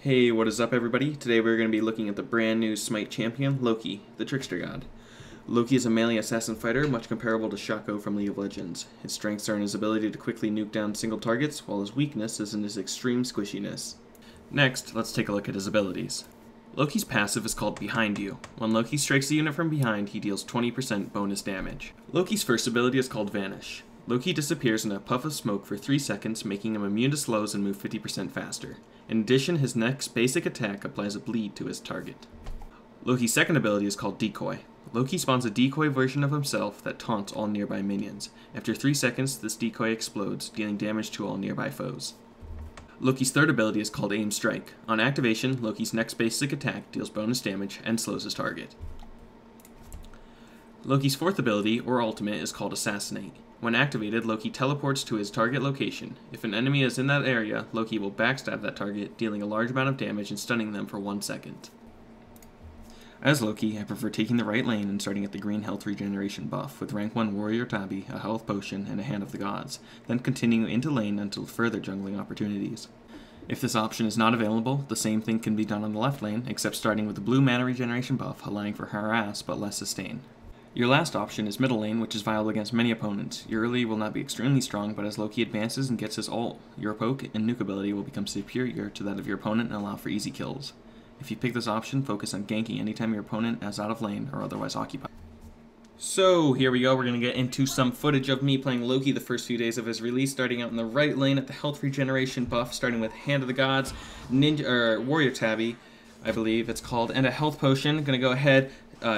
Hey, what is up everybody? Today we're going to be looking at the brand new Smite champion, Loki, the Trickster God. Loki is a melee assassin fighter, much comparable to Shaco from League of Legends. His strengths are in his ability to quickly nuke down single targets, while his weakness is in his extreme squishiness. Next, let's take a look at his abilities. Loki's passive is called Behind You. When Loki strikes a unit from behind, he deals 20% bonus damage. Loki's first ability is called Vanish. Loki disappears in a puff of smoke for 3 seconds, making him immune to slows and move 50% faster. In addition, his next basic attack applies a bleed to his target. Loki's second ability is called Decoy. Loki spawns a decoy version of himself that taunts all nearby minions. After 3 seconds, this decoy explodes, dealing damage to all nearby foes. Loki's third ability is called Aim Strike. On activation, Loki's next basic attack deals bonus damage and slows his target. Loki's fourth ability, or ultimate, is called Assassinate. When activated, Loki teleports to his target location. If an enemy is in that area, Loki will backstab that target, dealing a large amount of damage and stunning them for 1 second. As Loki, I prefer taking the right lane and starting at the green health regeneration buff, with rank 1 warrior tabi, a health potion, and a hand of the gods, then continuing into lane until further jungling opportunities. If this option is not available, the same thing can be done on the left lane, except starting with the blue mana regeneration buff, allowing for harass but less sustain. Your last option is middle lane, which is viable against many opponents. Your early will not be extremely strong, but as Loki advances and gets his ult, your poke and nuke ability will become superior to that of your opponent and allow for easy kills. If you pick this option, focus on ganking anytime your opponent is out of lane or otherwise occupied. So here we go, we're going to get into some footage of me playing Loki the first few days of his release, starting out in the right lane at the health regeneration buff, starting with Hand of the Gods, Warrior Tabi, I believe it's called, and a health potion. Going to go ahead,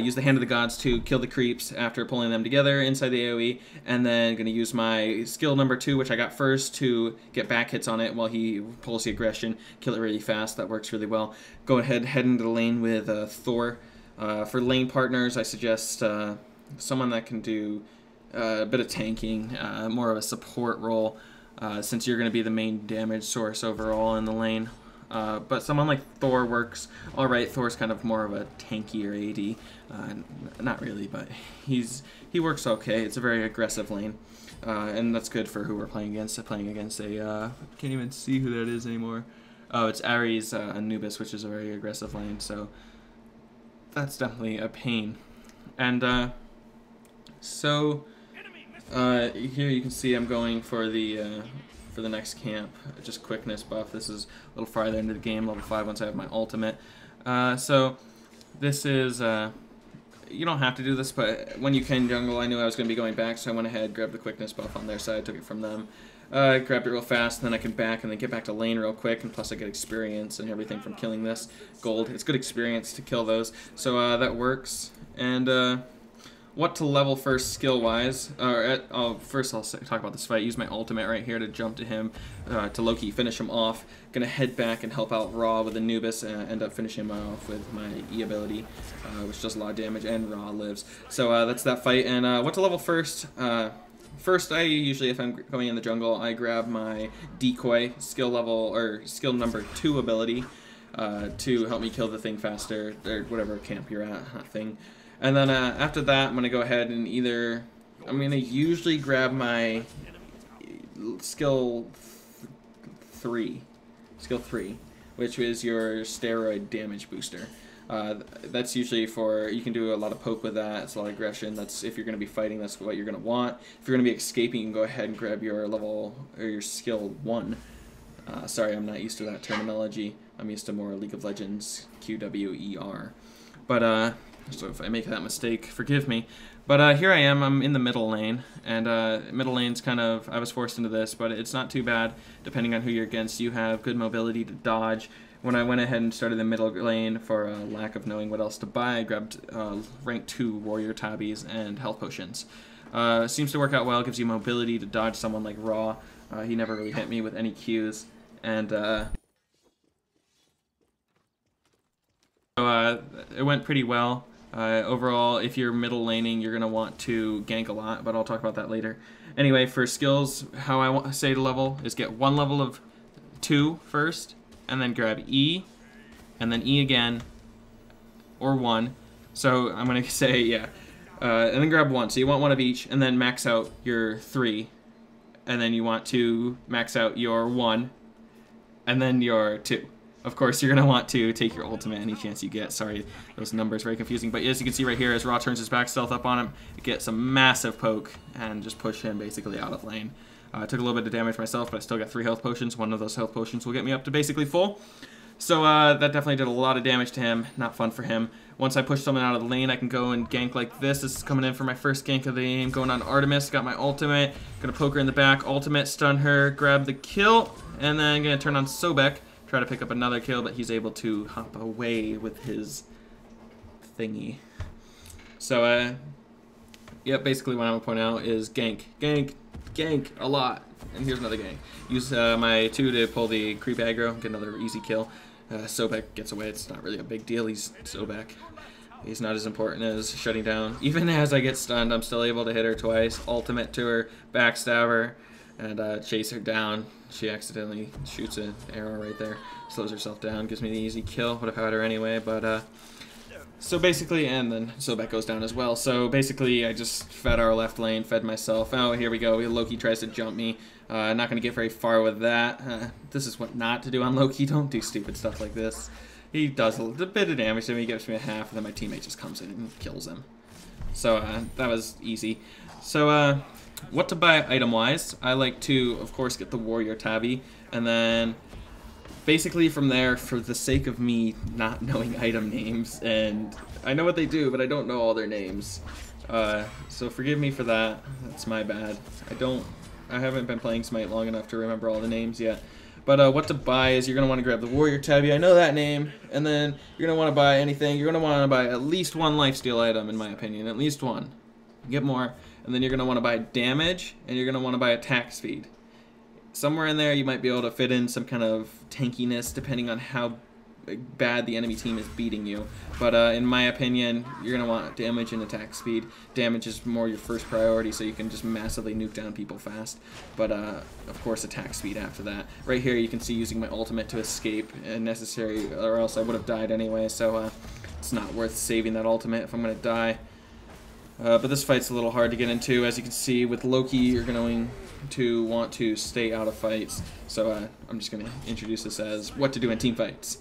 use the Hand of the Gods to kill the creeps after pulling them together inside the AoE, and then going to use my skill number 2, which I got first, to get back hits on it while he pulls the aggression, kill it really fast. That works really well. Go ahead, head into the lane with Thor. For lane partners, I suggest someone that can do a bit of tanking, more of a support role, since you're going to be the main damage source overall in the lane. But someone like Thor works alright. Thor's kind of more of a tankier AD. Not really, but he works okay. It's a very aggressive lane. And that's good for who we're playing against. Playing against a, can't even see who that is anymore. Oh, it's Ares Anubis, which is a very aggressive lane, so that's definitely a pain. And here you can see I'm going for the next camp, just quickness buff. This is a little farther into the game, level 5 once I have my ultimate. So this is, you don't have to do this, but when you can jungle, I knew I was going to be going back, so I went ahead, grabbed the quickness buff on their side, took it from them. Grabbed it real fast, and then I can back and then get back to lane real quick, and plus I get experience and everything from killing this gold. It's good experience to kill those, so that works. And what to level first skill-wise? First I'll talk about this fight. Use my ultimate right here to jump to him, to Loki, finish him off. Gonna head back and help out Ra with Anubis, and end up finishing him off with my E ability, which does a lot of damage, and Ra lives. So that's that fight. And what to level first? First, I usually, if I'm going in the jungle, I grab my Decoy skill level, or skill number 2 ability, to help me kill the thing faster, or whatever camp you're at, thing. And then after that, I'm going to go ahead and I'm going to usually grab my skill 3, which is your steroid damage booster. That's usually for, you can do a lot of poke with that, it's a lot of aggression. That's if you're going to be fighting, that's what you're going to want. If you're going to be escaping, you can go ahead and grab your level, or your skill 1. Sorry, I'm not used to that terminology. I'm used to more League of Legends, QWER. But, so if I make that mistake, forgive me. But here I am, I'm in the middle lane, and middle lane's kind of, I was forced into this, but it's not too bad. Depending on who you're against, you have good mobility to dodge. When I went ahead and started the middle lane for lack of knowing what else to buy, I grabbed rank 2 warrior tabis and health potions. Seems to work out well, gives you mobility to dodge someone like Ra. He never really hit me with any Qs, and so it went pretty well. Overall, if you're middle laning, you're going to want to gank a lot, but I'll talk about that later. Anyway, for skills, how I say to level is get 1 level of 2 first, and then grab E, and then E again, or 1. So I'm going to say, yeah, and then grab 1. So you want 1 of each, and then max out your 3, and then you want to max out your 1, and then your 2. of course, you're going to want to take your ultimate any chance you get. Sorry, those numbers very confusing. But as you can see right here, as Raw turns his back stealth up on him, it gets a massive poke and just push him basically out of lane. I took a little bit of damage myself, but I still got 3 health potions. One of those health potions will get me up to basically full. So that definitely did a lot of damage to him. Not fun for him. Once I push someone out of the lane, I can go and gank like this. This is coming in for my first gank of the game. Going on Artemis. Got my ultimate. Gonna poke her in the back. Ultimate, stun her, grab the kill. And then I'm gonna turn on Sobek. Try to pick up another kill, but he's able to hop away with his thingy. So, yeah, basically what I'm gonna point out is gank, gank, gank a lot. And here's another gank. Use my 2 to pull the creep aggro, get another easy kill. Sobek gets away. It's not really a big deal. He's Sobek. He's not as important as shutting down. Even as I get stunned, I'm still able to hit her twice. Ultimate to her, backstab her, and chase her down. She accidentally shoots an arrow right there. Slows herself down, gives me the easy kill. Would have had her anyway, but so basically, and then Sobek goes down as well. So basically, I just fed our left lane, fed myself. Oh, here we go. Loki tries to jump me. Not going to get very far with that. This is what not to do on Loki. Don't do stupid stuff like this. He does a bit of damage to me, he gives me a half, and then my teammate just comes in and kills him. So that was easy. So what to buy item-wise? I like to, of course, get the Warrior Tabby, and then basically from there, for the sake of me not knowing item names, and I know what they do, but I don't know all their names. So forgive me for that. That's my bad. I haven't been playing Smite long enough to remember all the names yet. But what to buy is you're going to want to grab the Warrior Tabby. I know that name. And then you're going to want to buy anything. You're going to want to buy at least 1 lifesteal item, in my opinion. At least 1. Get more. And then you're going to want to buy damage, and you're going to want to buy attack speed. Somewhere in there you might be able to fit in some kind of tankiness, depending on how bad the enemy team is beating you. But in my opinion, you're going to want damage and attack speed. Damage is more your first priority, so you can just massively nuke down people fast. But of course, attack speed after that. Right here you can see using my ultimate to escape necessary, or else I would have died anyway, so it's not worth saving that ultimate if I'm going to die. But this fight's a little hard to get into. As you can see, with Loki, you're going to want to stay out of fights. So I'm just going to introduce this as what to do in team fights.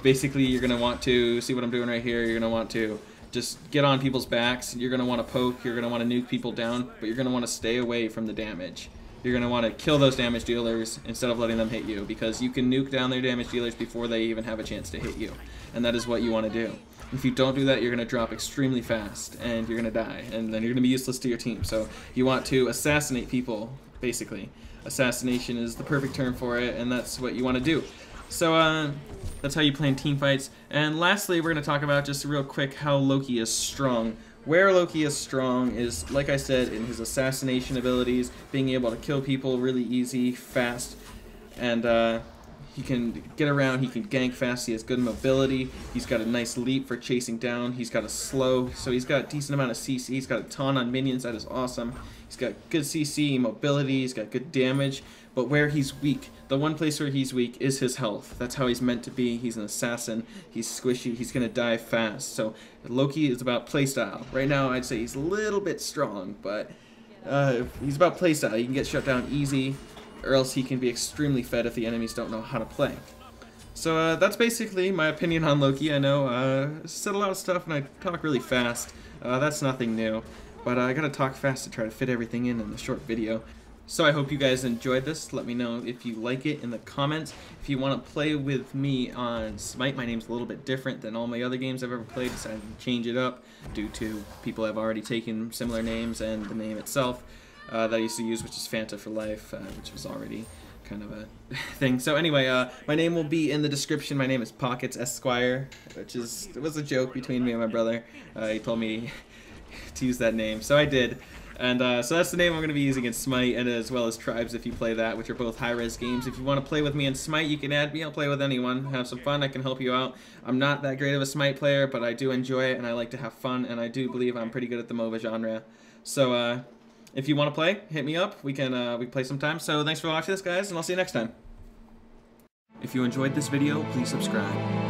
Basically, you're going to want to see what I'm doing right here. You're going to want to just get on people's backs. You're going to want to poke. You're going to want to nuke people down, but you're going to want to stay away from the damage. You're going to want to kill those damage dealers instead of letting them hit you, because you can nuke down their damage dealers before they even have a chance to hit you. And that is what you want to do. If you don't do that, you're going to drop extremely fast, and you're going to die, and then you're going to be useless to your team. So you want to assassinate people, basically. Assassination is the perfect term for it, and that's what you want to do. So that's how you play in team fights. And lastly, we're going to talk about just real quick how Loki is strong. Where Loki is strong is, like I said, in his assassination abilities, being able to kill people really easy, fast, and he can get around, he can gank fast, he has good mobility, he's got a nice leap for chasing down, he's got a slow, so he's got a decent amount of CC, he's got a ton on minions, that is awesome. He's got good CC, mobility, he's got good damage, but where he's weak, the one place where he's weak is his health. That's how he's meant to be. He's an assassin, he's squishy, he's going to die fast. So Loki is about playstyle. Right now I'd say he's a little bit strong, but he's about playstyle. He can get shut down easy, or else he can be extremely fed if the enemies don't know how to play. So that's basically my opinion on Loki. I know I said a lot of stuff and I talk really fast. That's nothing new, but I gotta talk fast to try to fit everything in the short video. So I hope you guys enjoyed this. Let me know if you like it in the comments. If you want to play with me on Smite, my name's a little bit different than all my other games I've ever played. Decided to change it up due to people have already taken similar names and the name itself that I used to use, which is Fanta for life, which was already kind of a thing. So anyway, my name will be in the description. My name is PocketsEsquire, it was a joke between me and my brother. He told me to use that name, so I did. And so that's the name I'm going to be using in Smite, and as well as Tribes if you play that, which are both high-res games. If you want to play with me in Smite, you can add me. I'll play with anyone. Have some fun. I can help you out. I'm not that great of a Smite player, but I do enjoy it, and I like to have fun, and I do believe I'm pretty good at the MOBA genre. So if you want to play, hit me up. We can play sometime. So thanks for watching this, guys, and I'll see you next time. If you enjoyed this video, please subscribe.